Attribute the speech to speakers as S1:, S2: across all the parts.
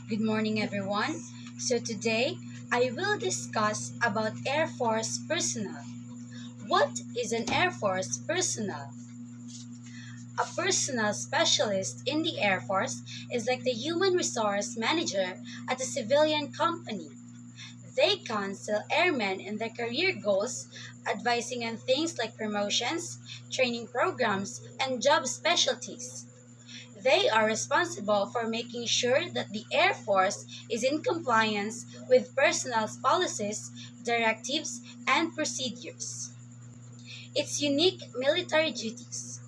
S1: Good morning, everyone. So today I will discuss about Air Force personnel. What is an Air Force personnel? A personnel specialist in the Air Force is like the human resource manager at a civilian company. They counsel airmen in their career goals, advising on things like promotions, training programs, and job specialties. They are responsible for making sure that the Air Force is in compliance with personnel policies, directives, and procedures. Its unique military duties.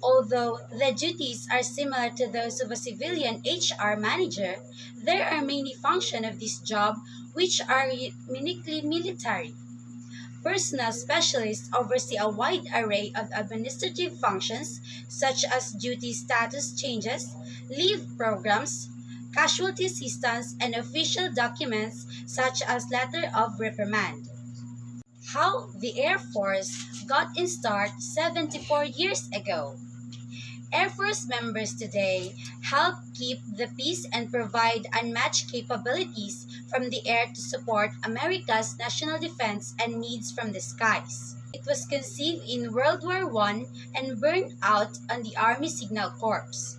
S1: Although the duties are similar to those of a civilian HR manager, there are many functions of this job which are uniquely military. Personnel specialists oversee a wide array of administrative functions such as duty status changes, leave programs, casualty assistance, and official documents such as letter of reprimand. How the Air Force got in start 74 years ago. Air Force members today help keep the peace and provide unmatched capabilities from the air to support America's national defense and needs from the skies. It was conceived in World War I and burned out on the Army Signal Corps.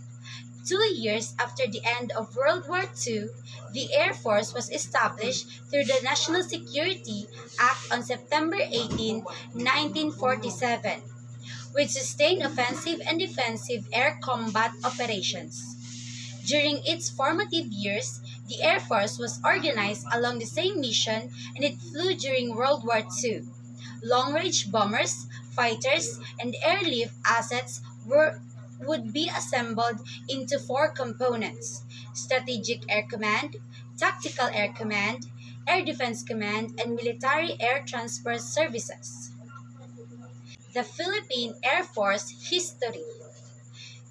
S1: 2 years after the end of World War II, the Air Force was established through the National Security Act on September 18, 1947 with sustained offensive and defensive air combat operations. During its formative years, the Air Force was organized along the same mission and it flew during World War II. Long-range bombers, fighters, and airlift assets would be assembled into four components: Strategic Air Command, Tactical Air Command, Air Defense Command, and Military Air Transport Services. The Philippine Air Force history.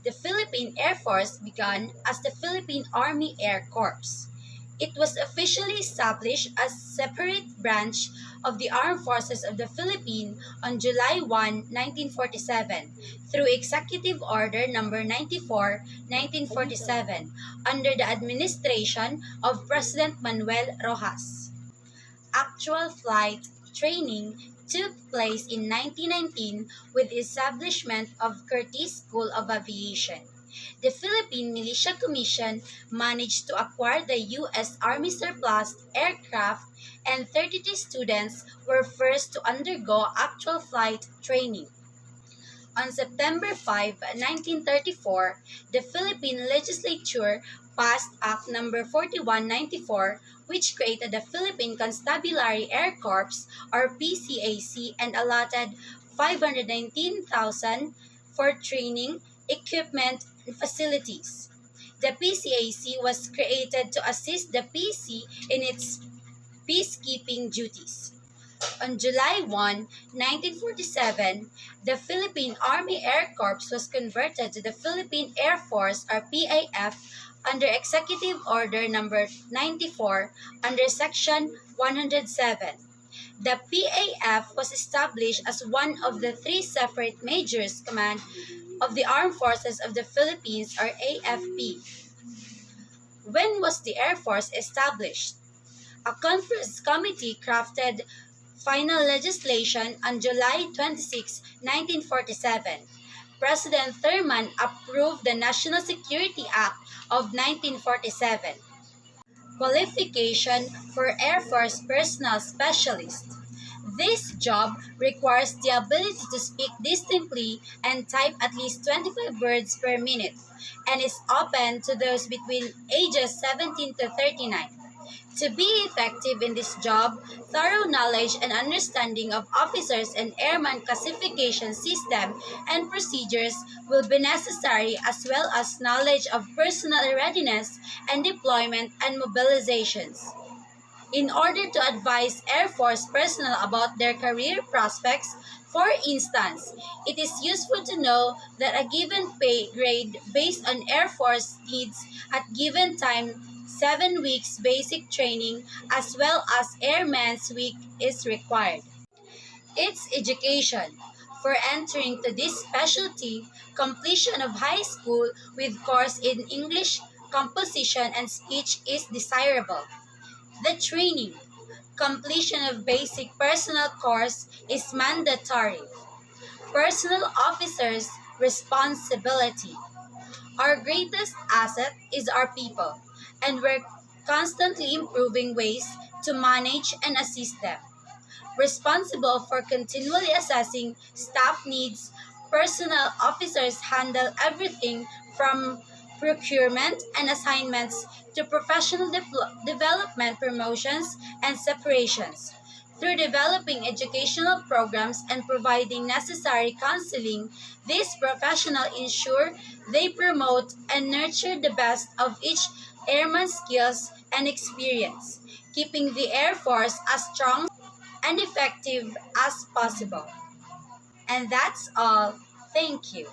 S1: The Philippine Air Force began as the Philippine Army Air Corps. It was officially established as a separate branch of the Armed Forces of the Philippines on July 1, 1947 through Executive Order No. 94, 1947 under the administration of President Manuel Rojas. Actual flight training took place in 1919 with the establishment of Curtis School of Aviation. The Philippine Militia Commission managed to acquire the U.S. Army surplus aircraft, and 33 students were first to undergo actual flight training. On September 5, 1934, the Philippine Legislature passed Act No. 4194, which created the Philippine Constabulary Air Corps or PCAC and allotted 519,000 for training, equipment, and facilities. The PCAC was created to assist the PC in its peacekeeping duties. On July 1, 1947, the Philippine Army Air Corps was converted to the Philippine Air Force or PAF under Executive Order No. 94 under Section 107. The PAF was established as one of the three separate Majors Command of the Armed Forces of the Philippines or AFP. When was the Air Force established? A conference committee crafted final legislation on July 26, 1947. President Thurman approved the National Security Act of 1947. Qualification for Air Force Personnel Specialist. This job requires the ability to speak distinctly and type at least 25 words per minute and is open to those between ages 17 to 39. To be effective in this job, thorough knowledge and understanding of officers and airman classification system and procedures will be necessary, as well as knowledge of personnel readiness and deployment and mobilizations. In order to advise Air Force personnel about their career prospects, for instance, it is useful to know that a given pay grade based on Air Force needs at given time 7 weeks basic training as well as Airman's Week is required. Its education. For entering to this specialty, completion of high school with course in English composition and speech is desirable. The training, completion of basic personnel course is mandatory. Personnel officers' responsibility. Our greatest asset is our people, and we're constantly improving ways to manage and assist them. Responsible for continually assessing staff needs, personnel officers handle everything from procurement and assignments to professional development, promotions, and separations. Through developing educational programs and providing necessary counseling, these professionals ensure they promote and nurture the best of each airman's skills and experience, keeping the Air Force as strong and effective as possible. And that's all. Thank you.